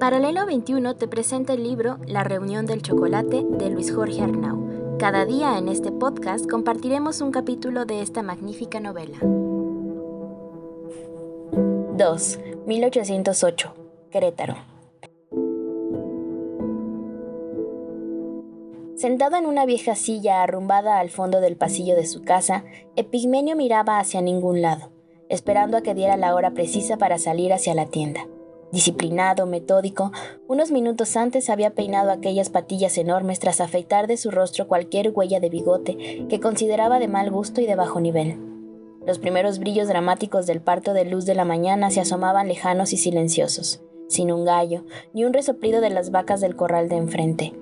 Paralelo 21 te presenta el libro La reunión del chocolate de Luis Jorge Arnau. Cada día en este podcast compartiremos un capítulo de esta magnífica novela. 2. 1808. Querétaro. Sentado en una vieja silla arrumbada al fondo del pasillo de su casa, Epigmenio miraba hacia ningún lado, esperando a que diera la hora precisa para salir hacia la tienda. Disciplinado, metódico, unos minutos antes había peinado aquellas patillas enormes tras afeitar de su rostro cualquier huella de bigote que consideraba de mal gusto y de bajo nivel. Los primeros brillos dramáticos del parto de luz de la mañana se asomaban lejanos y silenciosos, sin un gallo, ni un resoplido de las vacas del corral de enfrente,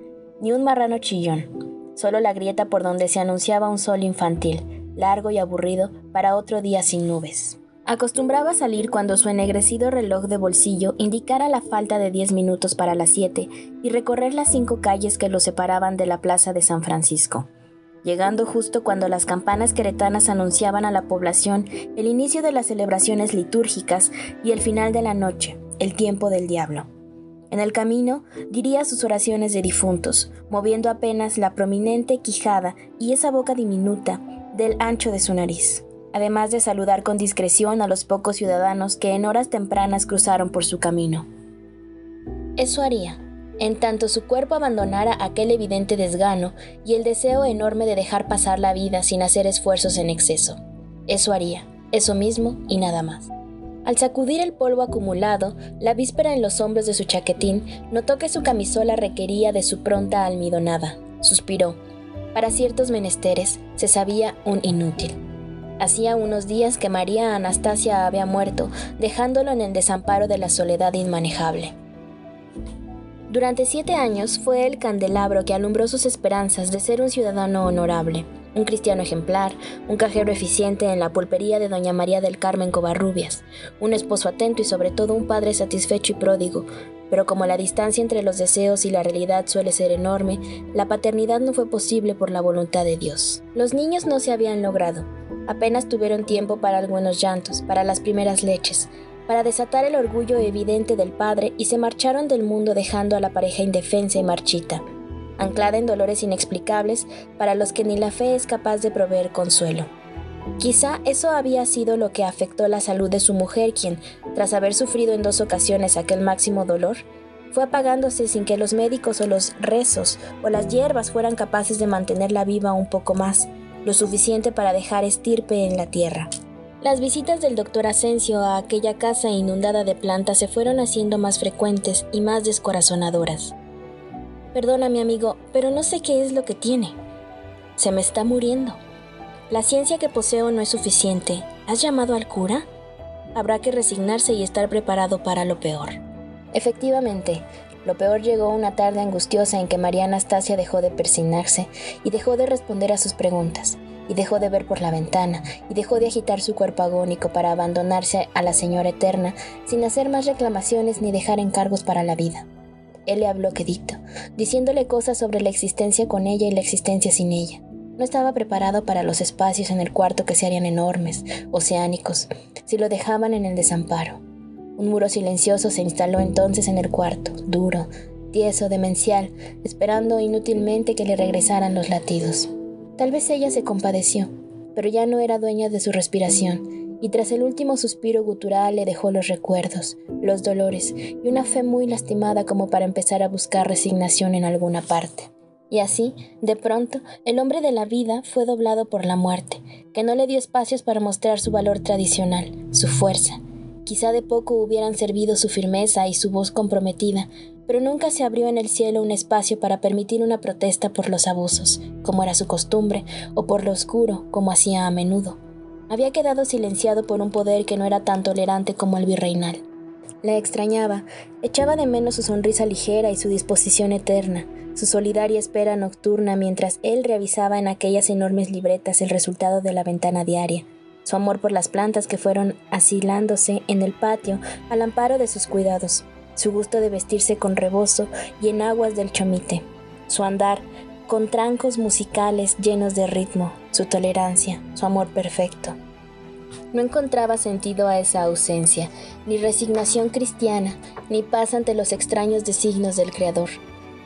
ni un marrano chillón, solo la grieta por donde se anunciaba un sol infantil, largo y aburrido para otro día sin nubes. Acostumbraba salir cuando su ennegrecido reloj de bolsillo indicara la falta de 10 minutos para las 7 y recorrer las 5 calles que lo separaban de la plaza de San Francisco, llegando justo cuando las campanas queretanas anunciaban a la población el inicio de las celebraciones litúrgicas y el final de la noche, el tiempo del diablo. En el camino diría sus oraciones de difuntos, moviendo apenas la prominente quijada y esa boca diminuta del ancho de su nariz, además de saludar con discreción a los pocos ciudadanos que en horas tempranas cruzaron por su camino. Eso haría, en tanto su cuerpo abandonara aquel evidente desgano y el deseo enorme de dejar pasar la vida sin hacer esfuerzos en exceso. Eso haría, eso mismo y nada más. Al sacudir el polvo acumulado, la víspera en los hombros de su chaquetín, notó que su camisola requería de su pronta almidonada. Suspiró. Para ciertos menesteres, se sabía un inútil. Hacía unos días que María Anastasia había muerto, dejándolo en el desamparo de la soledad inmanejable. Durante 7 años fue el candelabro que alumbró sus esperanzas de ser un ciudadano honorable, un cristiano ejemplar, un cajero eficiente en la pulpería de doña María del Carmen Covarrubias, un esposo atento y sobre todo un padre satisfecho y pródigo, pero como la distancia entre los deseos y la realidad suele ser enorme, la paternidad no fue posible por la voluntad de Dios. Los niños no se habían logrado, apenas tuvieron tiempo para algunos llantos, para las primeras leches, para desatar el orgullo evidente del padre y se marcharon del mundo dejando a la pareja indefensa y marchita, anclada en dolores inexplicables para los que ni la fe es capaz de proveer consuelo. Quizá eso había sido lo que afectó la salud de su mujer, quien, tras haber sufrido en 2 ocasiones aquel máximo dolor, fue apagándose sin que los médicos o los rezos o las hierbas fueran capaces de mantenerla viva un poco más, lo suficiente para dejar estirpe en la tierra. Las visitas del doctor Asensio a aquella casa inundada de plantas se fueron haciendo más frecuentes y más descorazonadoras. Perdona, mi amigo, pero no sé qué es lo que tiene. Se me está muriendo. La ciencia que poseo no es suficiente. ¿Has llamado al cura? Habrá que resignarse y estar preparado para lo peor. Efectivamente, lo peor llegó una tarde angustiosa en que María Anastasia dejó de persignarse y dejó de responder a sus preguntas, y dejó de ver por la ventana, y dejó de agitar su cuerpo agónico para abandonarse a la Señora Eterna sin hacer más reclamaciones ni dejar encargos para la vida. Él le habló quedito, diciéndole cosas sobre la existencia con ella y la existencia sin ella. No estaba preparado para los espacios en el cuarto que se harían enormes, oceánicos, si lo dejaban en el desamparo. Un muro silencioso se instaló entonces en el cuarto, duro, tieso, demencial, esperando inútilmente que le regresaran los latidos. Tal vez ella se compadeció, pero ya no era dueña de su respiración, y tras el último suspiro gutural le dejó los recuerdos, los dolores y una fe muy lastimada como para empezar a buscar resignación en alguna parte. Y así, de pronto, el hombre de la vida fue doblado por la muerte, que no le dio espacios para mostrar su valor tradicional, su fuerza. Quizá de poco hubieran servido su firmeza y su voz comprometida, pero nunca se abrió en el cielo un espacio para permitir una protesta por los abusos, como era su costumbre, o por lo oscuro, como hacía a menudo. Había quedado silenciado por un poder que no era tan tolerante como el virreinal. La extrañaba, echaba de menos su sonrisa ligera y su disposición eterna, su solidaria espera nocturna mientras él revisaba en aquellas enormes libretas el resultado de la ventana diaria, su amor por las plantas que fueron asilándose en el patio al amparo de sus cuidados, su gusto de vestirse con rebozo y en aguas del chomite, su andar con trancos musicales llenos de ritmo, su tolerancia, su amor perfecto. No encontraba sentido a esa ausencia, ni resignación cristiana, ni paz ante los extraños designios del Creador.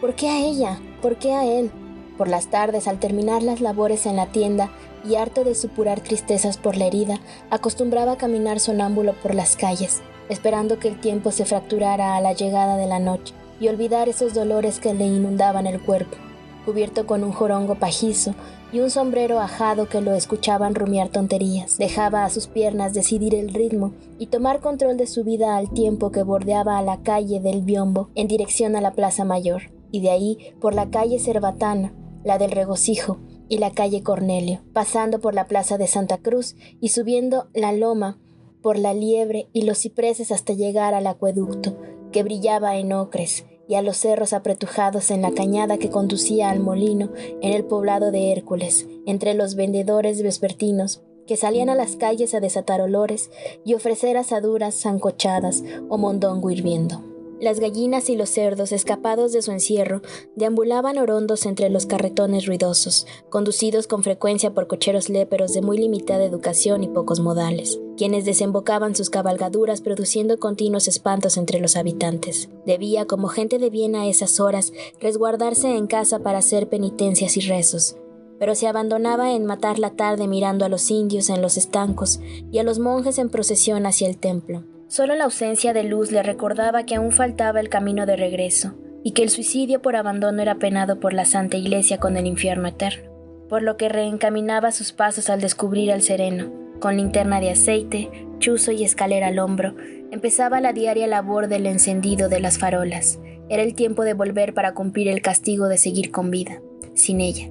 ¿Por qué a ella? ¿Por qué a él? Por las tardes, al terminar las labores en la tienda y harto de supurar tristezas por la herida, acostumbraba a caminar sonámbulo por las calles, esperando que el tiempo se fracturara a la llegada de la noche y olvidar esos dolores que le inundaban el cuerpo, cubierto con un jorongo pajizo y un sombrero ajado que lo escuchaban rumiar tonterías. Dejaba a sus piernas decidir el ritmo y tomar control de su vida al tiempo que bordeaba a la calle del Biombo en dirección a la Plaza Mayor, y de ahí por la calle Cerbatana, la del Regocijo y la calle Cornelio, pasando por la Plaza de Santa Cruz y subiendo la loma por la Liebre y los cipreses hasta llegar al acueducto, que brillaba en ocres, y a los cerros apretujados en la cañada que conducía al molino en el poblado de Hércules, entre los vendedores vespertinos que salían a las calles a desatar olores y ofrecer asaduras sancochadas o mondongo hirviendo. Las gallinas y los cerdos, escapados de su encierro, deambulaban orondos entre los carretones ruidosos, conducidos con frecuencia por cocheros léperos de muy limitada educación y pocos modales, quienes desembocaban sus cabalgaduras produciendo continuos espantos entre los habitantes. Debía, como gente de bien a esas horas, resguardarse en casa para hacer penitencias y rezos, pero se abandonaba en matar la tarde mirando a los indios en los estancos y a los monjes en procesión hacia el templo. Solo la ausencia de luz le recordaba que aún faltaba el camino de regreso, y que el suicidio por abandono era penado por la Santa Iglesia con el infierno eterno, por lo que reencaminaba sus pasos al descubrir al sereno. Con linterna de aceite, chuzo y escalera al hombro, empezaba la diaria labor del encendido de las farolas. Era el tiempo de volver para cumplir el castigo de seguir con vida, sin ella.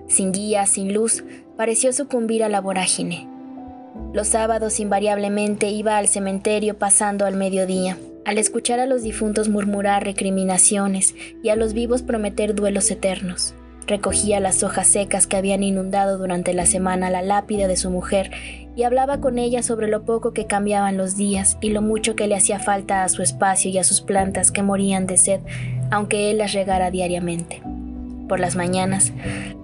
Sin guía, sin luz, pareció sucumbir a la vorágine. Los sábados invariablemente iba al cementerio pasando al mediodía, al escuchar a los difuntos murmurar recriminaciones y a los vivos prometer duelos eternos. Recogía las hojas secas que habían inundado durante la semana la lápida de su mujer y hablaba con ella sobre lo poco que cambiaban los días y lo mucho que le hacía falta a su espacio y a sus plantas que morían de sed, aunque él las regara diariamente. Por las mañanas,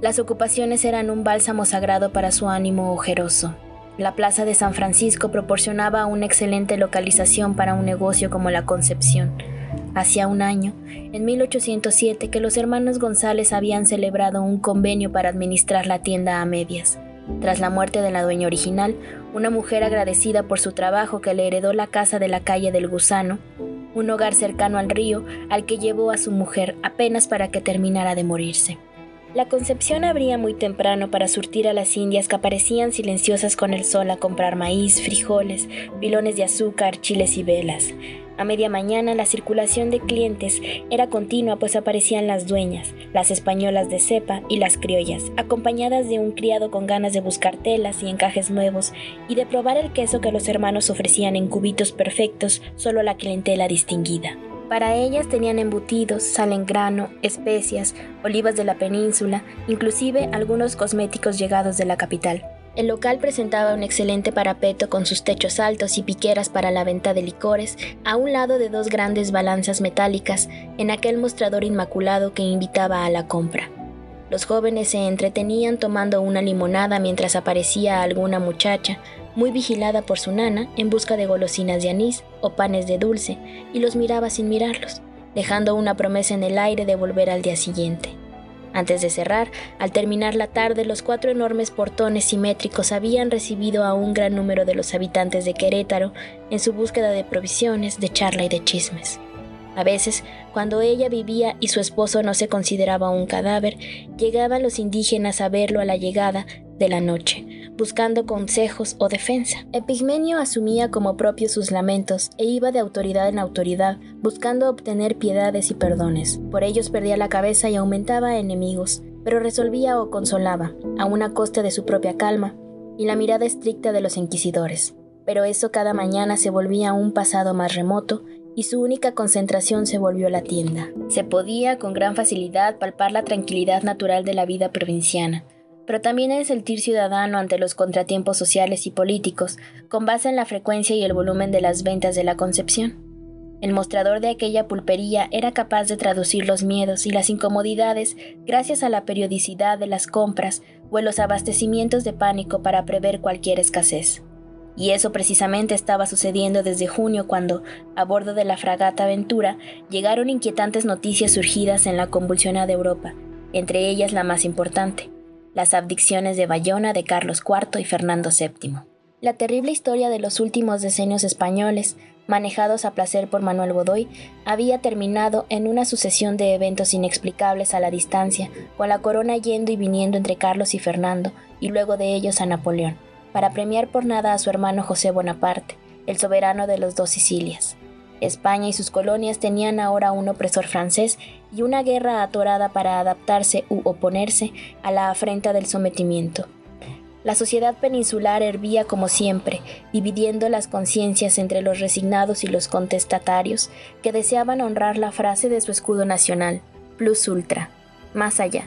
las ocupaciones eran un bálsamo sagrado para su ánimo ojeroso. La plaza de San Francisco proporcionaba una excelente localización para un negocio como la Concepción. Hacía un año, en 1807, que los hermanos González habían celebrado un convenio para administrar la tienda a medias. Tras la muerte de la dueña original, una mujer agradecida por su trabajo que le heredó la casa de la calle del Gusano, un hogar cercano al río al que llevó a su mujer apenas para que terminara de morirse. La Concepción abría muy temprano para surtir a las indias que aparecían silenciosas con el sol a comprar maíz, frijoles, pilones de azúcar, chiles y velas. A media mañana la circulación de clientes era continua, pues aparecían las dueñas, las españolas de cepa y las criollas, acompañadas de un criado con ganas de buscar telas y encajes nuevos y de probar el queso que los hermanos ofrecían en cubitos perfectos solo a la clientela distinguida. Para ellas tenían embutidos, sal en grano, especias, olivas de la península, inclusive algunos cosméticos llegados de la capital. El local presentaba un excelente parapeto con sus techos altos y piqueras para la venta de licores, a un lado de dos grandes balanzas metálicas en aquel mostrador inmaculado que invitaba a la compra. Los jóvenes se entretenían tomando una limonada mientras aparecía alguna muchacha, muy vigilada por su nana, en busca de golosinas de anís o panes de dulce, y los miraba sin mirarlos, dejando una promesa en el aire de volver al día siguiente. Antes de cerrar, al terminar la tarde, los 4 enormes portones simétricos habían recibido a un gran número de los habitantes de Querétaro en su búsqueda de provisiones, de charla y de chismes. A veces, cuando ella vivía y su esposo no se consideraba un cadáver, llegaban los indígenas a verlo a la llegada de la noche, buscando consejos o defensa. Epigmenio asumía como propios sus lamentos e iba de autoridad en autoridad, buscando obtener piedades y perdones. Por ellos perdía la cabeza y aumentaba enemigos, pero resolvía o consolaba, a una costa de su propia calma y la mirada estricta de los inquisidores. Pero eso cada mañana se volvía un pasado más remoto, y su única concentración se volvió la tienda. Se podía con gran facilidad palpar la tranquilidad natural de la vida provinciana, pero también el sentir ciudadano ante los contratiempos sociales y políticos, con base en la frecuencia y el volumen de las ventas de la Concepción. El mostrador de aquella pulpería era capaz de traducir los miedos y las incomodidades gracias a la periodicidad de las compras o en los abastecimientos de pánico para prever cualquier escasez. Y eso precisamente estaba sucediendo desde junio cuando, a bordo de la fragata Ventura, llegaron inquietantes noticias surgidas en la convulsionada Europa, entre ellas la más importante, las abdiciones de Bayona de Carlos IV y Fernando VII. La terrible historia de los últimos decenios españoles, manejados a placer por Manuel Godoy, había terminado en una sucesión de eventos inexplicables a la distancia, con la corona yendo y viniendo entre Carlos y Fernando, y luego de ellos a Napoleón, para premiar por nada a su hermano José Bonaparte, el soberano de las dos Sicilias. España y sus colonias tenían ahora un opresor francés y una guerra atorada para adaptarse u oponerse a la afrenta del sometimiento. La sociedad peninsular hervía como siempre, dividiendo las conciencias entre los resignados y los contestatarios, que deseaban honrar la frase de su escudo nacional, plus ultra, más allá,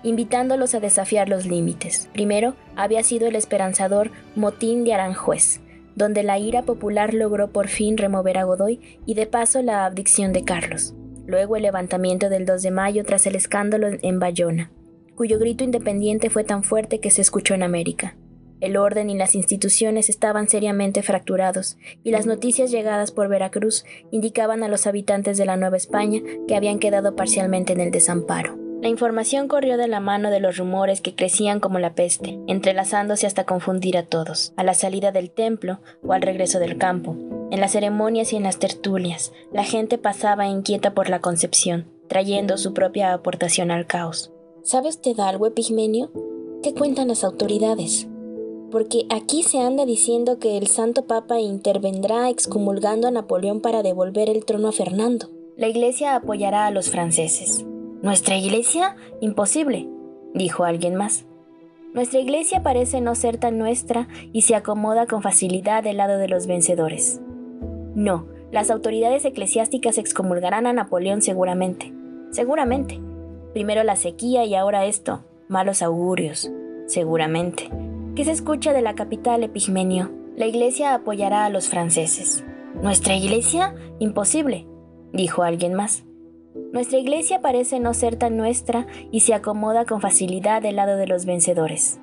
invitándolos a desafiar los límites. Primero había sido el esperanzador motín de Aranjuez, donde la ira popular logró por fin remover a Godoy y de paso la abdición de Carlos. Luego el levantamiento del 2 de mayo tras el escándalo en Bayona, cuyo grito independiente fue tan fuerte que se escuchó en América. El orden y las instituciones estaban seriamente fracturados, y las noticias llegadas por Veracruz indicaban a los habitantes de la Nueva España que habían quedado parcialmente en el desamparo. La información corrió de la mano de los rumores que crecían como la peste, entrelazándose hasta confundir a todos, a la salida del templo o al regreso del campo. En las ceremonias y en las tertulias, la gente pasaba inquieta por la Concepción, trayendo su propia aportación al caos. ¿Sabe usted algo, Epigmenio? ¿Qué cuentan las autoridades? Porque aquí se anda diciendo que el Santo Papa intervendrá excomulgando a Napoleón para devolver el trono a Fernando. La Iglesia apoyará a los franceses. ¿Nuestra Iglesia? Imposible, dijo alguien más. Nuestra Iglesia parece no ser tan nuestra y se acomoda con facilidad del lado de los vencedores. No, las autoridades eclesiásticas excomulgarán a Napoleón seguramente. Seguramente. Primero la sequía y ahora esto. Malos augurios. Seguramente. ¿Qué se escucha de la capital, Epigmenio? La Iglesia apoyará a los franceses. ¿Nuestra Iglesia? Imposible, dijo alguien más. Nuestra Iglesia parece no ser tan nuestra y se acomoda con facilidad del lado de los vencedores.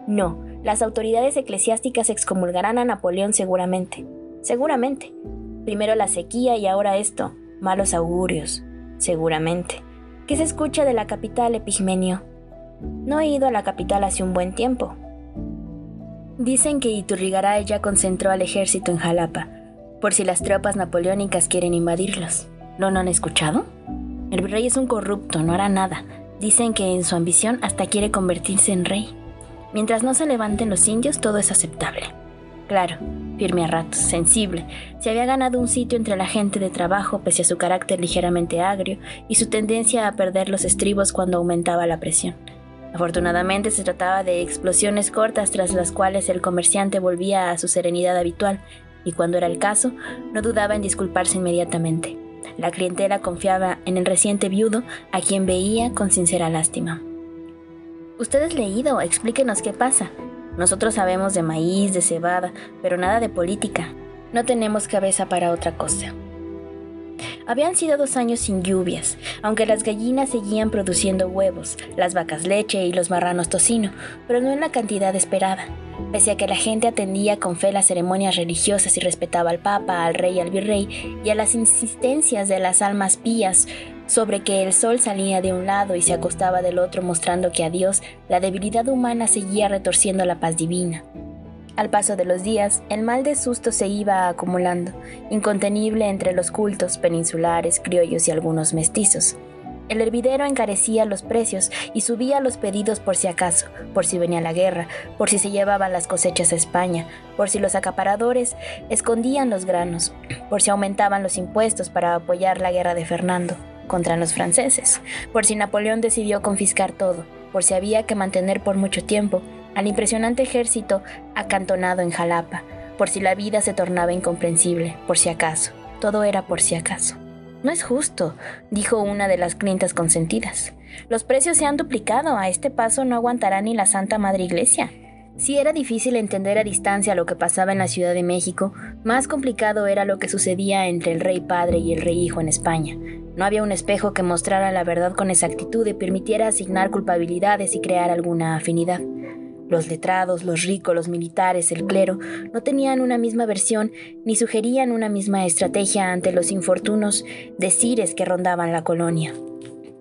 No, las autoridades eclesiásticas excomulgarán a Napoleón seguramente. Seguramente. Primero la sequía y ahora esto. Malos augurios. Seguramente. ¿Qué se escucha de la capital, Epigmenio? No he ido a la capital hace un buen tiempo. Dicen que Iturrigaray ya concentró al ejército en Jalapa, por si las tropas napoleónicas quieren invadirlos. ¿No lo han escuchado? El virrey es un corrupto, no hará nada. Dicen que en su ambición hasta quiere convertirse en rey. Mientras no se levanten los indios, todo es aceptable. Claro, firme a ratos, sensible, se había ganado un sitio entre la gente de trabajo pese a su carácter ligeramente agrio y su tendencia a perder los estribos cuando aumentaba la presión. Afortunadamente se trataba de explosiones cortas tras las cuales el comerciante volvía a su serenidad habitual y cuando era el caso, no dudaba en disculparse inmediatamente. La clientela confiaba en el reciente viudo, a quien veía con sincera lástima. «Usted es leído, explíquenos qué pasa. Nosotros sabemos de maíz, de cebada, pero nada de política. No tenemos cabeza para otra cosa». Habían sido 2 años sin lluvias, aunque las gallinas seguían produciendo huevos, las vacas leche y los marranos tocino, pero no en la cantidad esperada. Pese a que la gente atendía con fe las ceremonias religiosas y respetaba al Papa, al Rey y al Virrey, y a las insistencias de las almas pías sobre que el sol salía de un lado y se acostaba del otro mostrando que a Dios la debilidad humana seguía retorciendo la paz divina. Al paso de los días, el mal de susto se iba acumulando, incontenible entre los cultos peninsulares, criollos y algunos mestizos. El hervidero encarecía los precios y subía los pedidos por si acaso, por si venía la guerra, por si se llevaban las cosechas a España, por si los acaparadores escondían los granos, por si aumentaban los impuestos para apoyar la guerra de Fernando contra los franceses, por si Napoleón decidió confiscar todo, por si había que mantener por mucho tiempo al impresionante ejército acantonado en Jalapa, por si la vida se tornaba incomprensible, por si acaso. Todo era por si acaso. «No es justo», dijo una de las clientas consentidas. «Los precios se han duplicado, a este paso no aguantará ni la Santa Madre Iglesia». Si era difícil entender a distancia lo que pasaba en la Ciudad de México, más complicado era lo que sucedía entre el Rey Padre y el Rey Hijo en España. No había un espejo que mostrara la verdad con exactitud y permitiera asignar culpabilidades y crear alguna afinidad. Los letrados, los ricos, los militares, el clero, no tenían una misma versión ni sugerían una misma estrategia ante los infortunos desires que rondaban la colonia.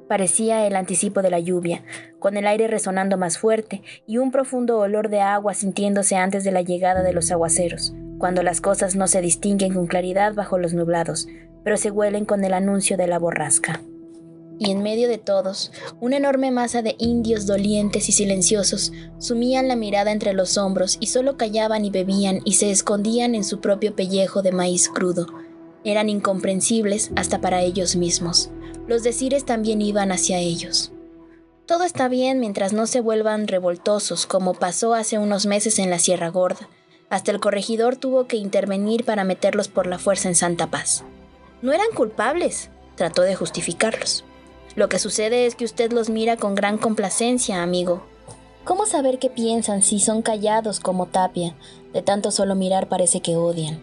Parecía el anticipo de la lluvia, con el aire resonando más fuerte y un profundo olor de agua sintiéndose antes de la llegada de los aguaceros, cuando las cosas no se distinguen con claridad bajo los nublados, pero se huelen con el anuncio de la borrasca. Y en medio de todos, una enorme masa de indios dolientes y silenciosos sumían la mirada entre los hombros y solo callaban y bebían y se escondían en su propio pellejo de maíz crudo. Eran incomprensibles hasta para ellos mismos. Los desires también iban hacia ellos. Todo está bien mientras no se vuelvan revoltosos, como pasó hace unos meses en la Sierra Gorda. Hasta el corregidor tuvo que intervenir para meterlos por la fuerza en Santa Paz. No eran culpables, trató de justificarlos. Lo que sucede es que usted los mira con gran complacencia, amigo. ¿Cómo saber qué piensan si son callados como Tapia? De tanto solo mirar parece que odian.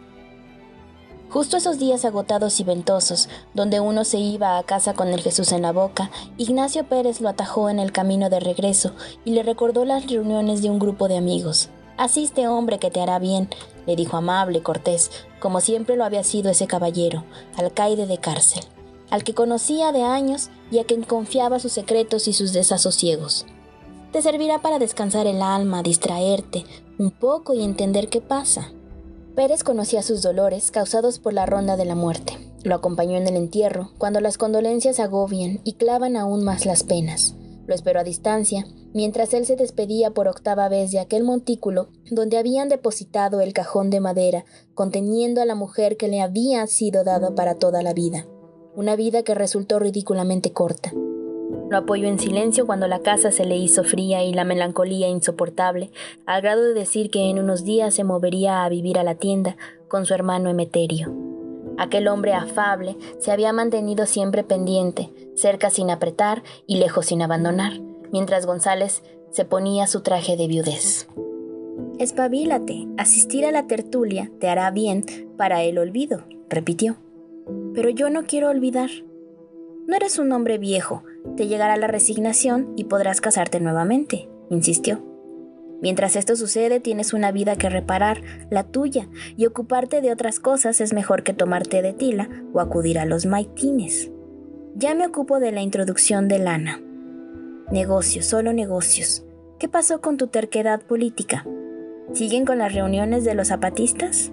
Justo esos días agotados y ventosos, donde uno se iba a casa con el Jesús en la boca, Ignacio Pérez lo atajó en el camino de regreso y le recordó las reuniones de un grupo de amigos. «Asiste, hombre, que te hará bien», le dijo amable, cortés, como siempre lo había sido ese caballero, alcaide de cárcel, al que conocía de años y a quien confiaba sus secretos y sus desasosiegos. Te servirá para descansar el alma, distraerte un poco y entender qué pasa. Pérez conocía sus dolores causados por la ronda de la muerte. Lo acompañó en el entierro, cuando las condolencias agobian y clavan aún más las penas. Lo esperó a distancia, mientras él se despedía por octava vez de aquel montículo donde habían depositado el cajón de madera conteniendo a la mujer que le había sido dada para toda la vida. Una vida que resultó ridículamente corta. Lo apoyó en silencio cuando la casa se le hizo fría y la melancolía insoportable, al grado de decir que en unos días se movería a vivir a la tienda con su hermano Emeterio. Aquel hombre afable se había mantenido siempre pendiente, cerca sin apretar y lejos sin abandonar, mientras González se ponía su traje de viudez. «Espabilate, asistir a la tertulia te hará bien para el olvido», repitió. «Pero yo no quiero olvidar». «No eres un hombre viejo, te llegará la resignación y podrás casarte nuevamente», insistió. «Mientras esto sucede tienes una vida que reparar, la tuya, y ocuparte de otras cosas es mejor que tomar té de tila o acudir a los maitines. Ya me ocupo de la introducción de lana. Negocios, solo negocios. ¿Qué pasó con tu terquedad política? ¿Siguen con las reuniones de los zapatistas?»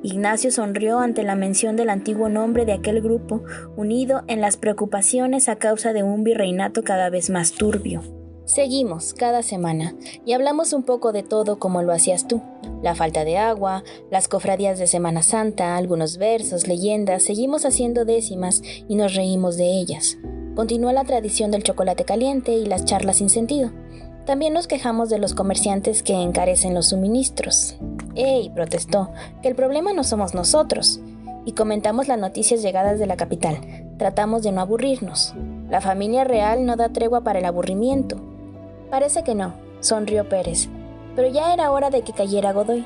Ignacio sonrió ante la mención del antiguo nombre de aquel grupo, unido en las preocupaciones a causa de un virreinato cada vez más turbio. «Seguimos cada semana y hablamos un poco de todo como lo hacías tú. La falta de agua, las cofradías de Semana Santa, algunos versos, leyendas, seguimos haciendo décimas y nos reímos de ellas. Continuó la tradición del chocolate caliente y las charlas sin sentido. También nos quejamos de los comerciantes que encarecen los suministros». «¡Ey!», protestó, «que el problema no somos nosotros». Y comentamos las noticias llegadas de la capital. Tratamos de no aburrirnos. La familia real no da tregua para el aburrimiento. «Parece que no», sonrió Pérez, «pero ya era hora de que cayera Godoy.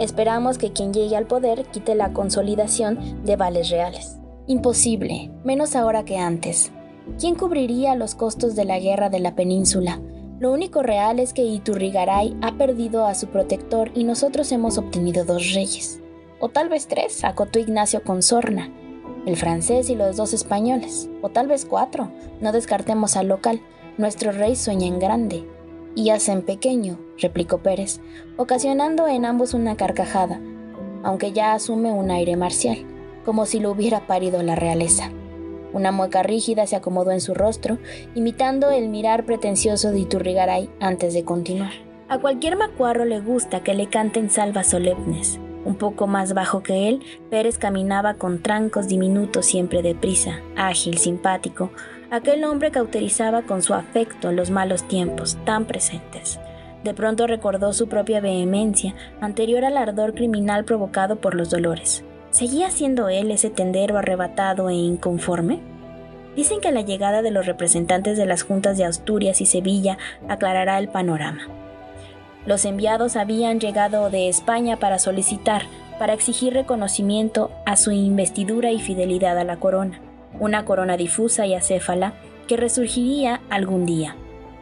Esperamos que quien llegue al poder quite la consolidación de vales reales. Imposible, menos ahora que antes. ¿Quién cubriría los costos de la guerra de la península? Lo único real es que Iturrigaray ha perdido a su protector y nosotros hemos obtenido 2 reyes. O tal vez 3, acotó Ignacio con sorna. El francés y los 2 españoles. O tal vez 4, no descartemos al local. Nuestro rey sueña en grande». «Y hace en pequeño», replicó Pérez, ocasionando en ambos una carcajada, aunque ya asume un aire marcial, como si lo hubiera parido la realeza. Una mueca rígida se acomodó en su rostro, imitando el mirar pretencioso de Iturrigaray antes de continuar. «A cualquier macuarro le gusta que le canten salvas solemnes». Un poco más bajo que él, Pérez caminaba con trancos diminutos siempre deprisa, ágil, simpático. Aquel hombre cauterizaba con su afecto los malos tiempos, tan presentes. De pronto recordó su propia vehemencia, anterior al ardor criminal provocado por los dolores. ¿Seguía siendo él ese tendero arrebatado e inconforme? Dicen que la llegada de los representantes de las juntas de Asturias y Sevilla aclarará el panorama. Los enviados habían llegado de España para exigir reconocimiento a su investidura y fidelidad a la corona, una corona difusa y acéfala que resurgiría algún día.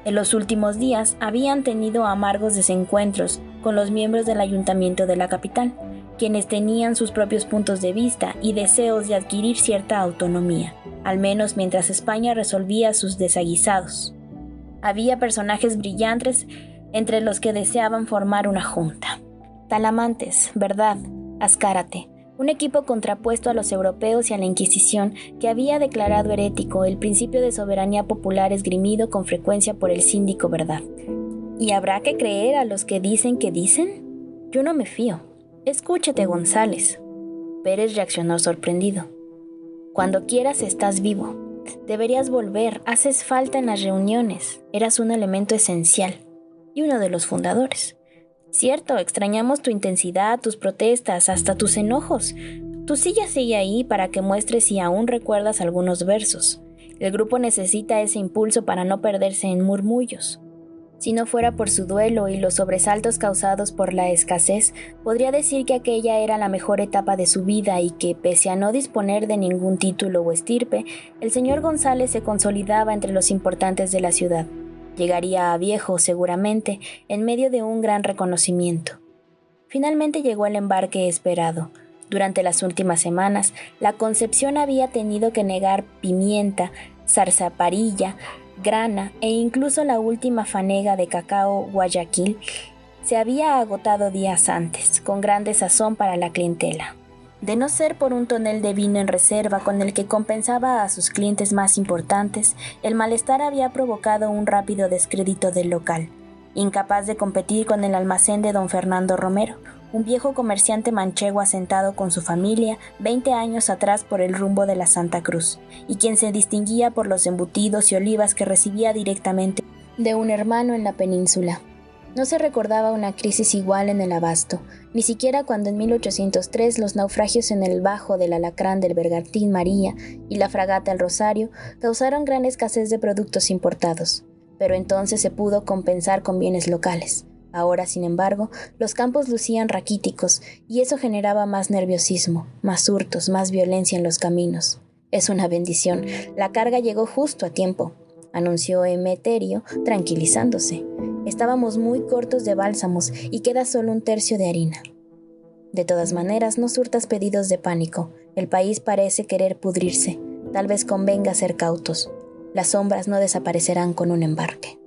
En los últimos días habían tenido amargos desencuentros con los miembros del ayuntamiento de la capital, quienes tenían sus propios puntos de vista y deseos de adquirir cierta autonomía, al menos mientras España resolvía sus desaguisados. Había personajes brillantes entre los que deseaban formar una junta. Talamantes, ¿verdad? Azcárate, un equipo contrapuesto a los europeos y a la Inquisición que había declarado herético el principio de soberanía popular esgrimido con frecuencia por el síndico Verdad. ¿Y habrá que creer a los que dicen que dicen? Yo no me fío. Escúchate, González. Pérez reaccionó sorprendido. Cuando quieras estás vivo. Deberías volver, haces falta en las reuniones. Eras un elemento esencial y uno de los fundadores. Cierto, extrañamos tu intensidad, tus protestas, hasta tus enojos. Tu silla sigue ahí para que muestres si aún recuerdas algunos versos. El grupo necesita ese impulso para no perderse en murmullos. Si no fuera por su duelo y los sobresaltos causados por la escasez, podría decir que aquella era la mejor etapa de su vida y que, pese a no disponer de ningún título o estirpe, el señor González se consolidaba entre los importantes de la ciudad. Llegaría a viejo, seguramente, en medio de un gran reconocimiento. Finalmente llegó el embarque esperado. Durante las últimas semanas, la Concepción había tenido que negar pimienta, zarzaparilla, grana e incluso la última fanega de cacao Guayaquil se había agotado días antes, con gran desazón para la clientela. De no ser por un tonel de vino en reserva con el que compensaba a sus clientes más importantes, el malestar había provocado un rápido descrédito del local, incapaz de competir con el almacén de don Fernando Romero, un viejo comerciante manchego asentado con su familia 20 años atrás por el rumbo de la Santa Cruz, y quien se distinguía por los embutidos y olivas que recibía directamente de un hermano en la península. No se recordaba una crisis igual en el abasto, ni siquiera cuando en 1803 los naufragios en el bajo del Alacrán del Bergantín María y la fragata El Rosario causaron gran escasez de productos importados, pero entonces se pudo compensar con bienes locales. Ahora, sin embargo, los campos lucían raquíticos y eso generaba más nerviosismo, más hurtos, más violencia en los caminos. Es una bendición, la carga llegó justo a tiempo, anunció Emeterio, tranquilizándose. Estábamos muy cortos de bálsamos y queda solo un tercio de harina. De todas maneras, no surtas pedidos de pánico. El país parece querer pudrirse. Tal vez convenga ser cautos. Las sombras no desaparecerán con un embarque.